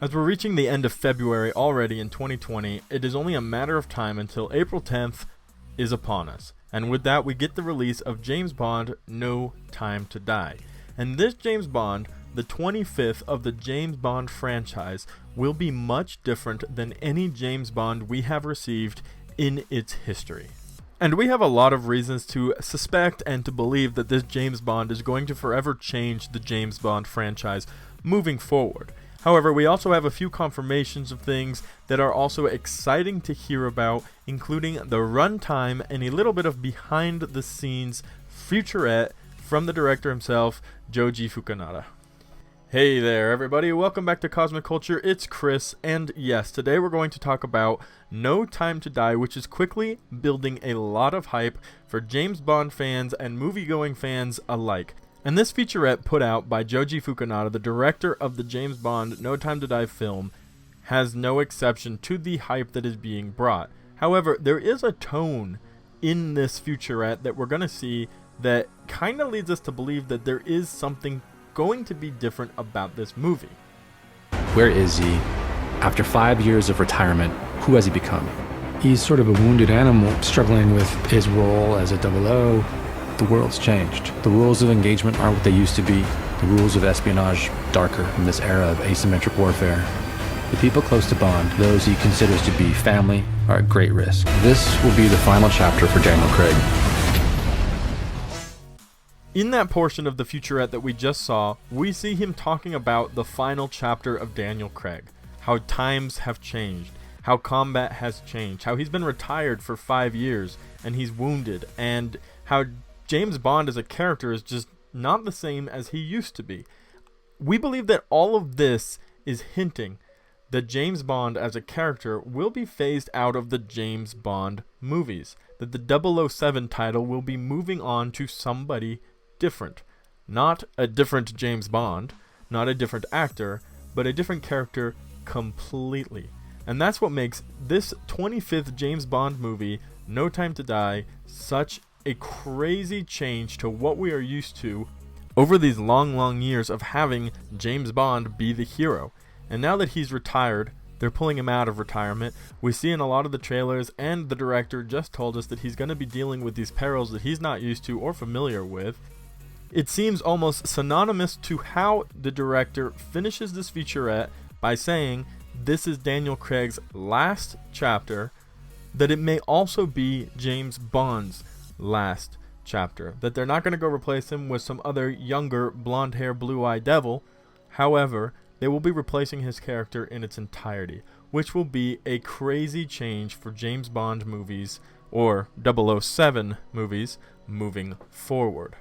As we're reaching the end of February already in 2020, it is only a matter of time until April 10th is upon us. And with that, we get the release of James Bond: No Time to Die. And this James Bond, the 25th of the James Bond franchise, will be much different than any James Bond we have received in its history. And we have a lot of reasons to suspect and to believe that this James Bond is going to forever change the James Bond franchise moving forward. However, we also have a few confirmations of things that are also exciting to hear about, including the runtime and a little bit of behind-the-scenes featurette from the director himself, Joji Fukunaga. Hey there, everybody. Welcome back to Cosmic Culture. It's Chris, and yes, today we're going to talk about No Time to Die, which is quickly building a lot of hype for James Bond fans and movie-going fans alike. And this featurette put out by Joji Fukunaga, the director of the James Bond No Time to Die film, has no exception to the hype that is being brought. However, there is a tone in this featurette that we're going to see that kind of leads us to believe that there is something going to be different about this movie. Where is he? After 5 years of retirement, who has he become? He's sort of a wounded animal struggling with his role as a 00. The world's changed. The rules of engagement aren't what they used to be. The rules of espionage darker in this era of asymmetric warfare. The people close to Bond, those he considers to be family, are at great risk. This will be the final chapter for Daniel Craig. In that portion of the featurette that we just saw, we see him talking about the final chapter of Daniel Craig, how times have changed, how combat has changed, how he's been retired for 5 years and he's wounded, and how James Bond as a character is just not the same as he used to be. We believe that all of this is hinting that James Bond as a character will be phased out of the James Bond movies, that the 007 title will be moving on to somebody different. Not a different James Bond, not a different actor, but a different character completely. And that's what makes this 25th James Bond movie, No Time to Die, such a crazy change to what we are used to over these long years of having James Bond be the hero. And now that he's retired, they're pulling him out of retirement. We see in a lot of the trailers, and the director just told us that he's going to be dealing with these perils that he's not used to or familiar with. It seems almost synonymous to how the director finishes this featurette by saying this is Daniel Craig's last chapter, that it may also be James Bond's last chapter, that they're not going to go replace him with some other younger blonde hair blue-eyed devil. However, they will be replacing his character in its entirety, which will be a crazy change for James Bond movies, or 007 movies, moving forward.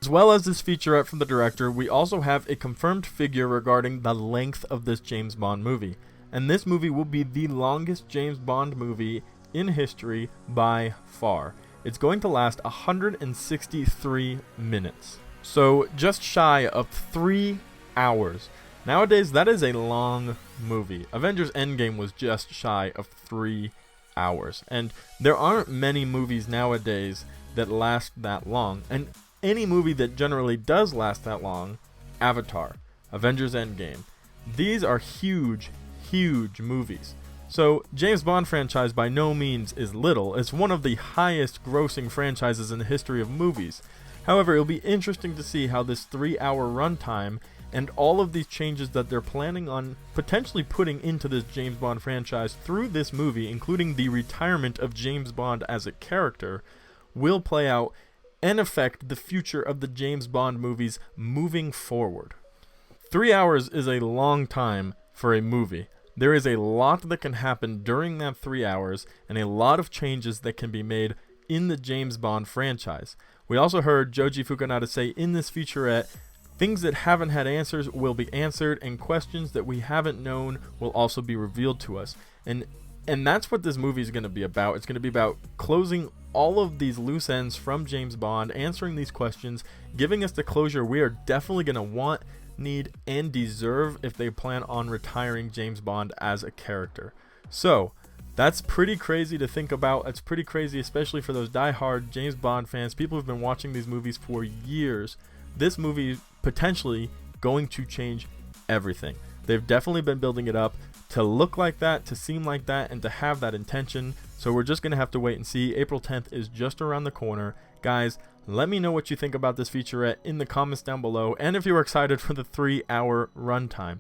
As well as this featurette from the director, we also have a confirmed figure regarding the length of this James Bond movie, and this movie will be the longest James Bond movie in history by far. It's going to last 163 minutes. So just shy of 3 hours. Nowadays, that is a long movie. Avengers Endgame was just shy of 3 hours. And there aren't many movies nowadays that last that long. And any movie that generally does last that long, Avatar, Avengers Endgame, these are huge movies. So, James Bond franchise by no means is little. It's one of the highest grossing franchises in the history of movies. However, it'll be interesting to see how this 3-hour runtime and all of these changes that they're planning on potentially putting into this James Bond franchise through this movie, including the retirement of James Bond as a character, will play out and affect the future of the James Bond movies moving forward. 3 hours is a long time for a movie. There is a lot that can happen during that 3 hours, and a lot of changes that can be made in the James Bond franchise. We also heard Joji Fukunaga say in this featurette, things that haven't had answers will be answered, and questions that we haven't known will also be revealed to us. And that's what this movie is going to be about. It's going to be about closing all of these loose ends from James Bond, answering these questions, giving us the closure we are definitely going to want, need, and deserve if they plan on retiring James Bond as a character. So, that's pretty crazy to think about. It's pretty crazy, especially for those die-hard James Bond fans, people who've been watching these movies for years. This movie potentially going to change everything. They've definitely been building it up to look like that, to seem like that, and to have that intention. So we're just going to have to wait and see. April 10th is just around the corner. Guys, let me know what you think about this featurette in the comments down below, and if you're excited for the 3-hour runtime.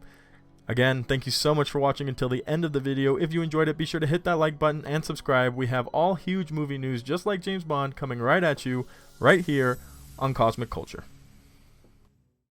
Again, thank you so much for watching until the end of the video. If you enjoyed it, be sure to hit that like button and subscribe. We have all huge movie news just like James Bond coming right at you right here on Cosmic Culture.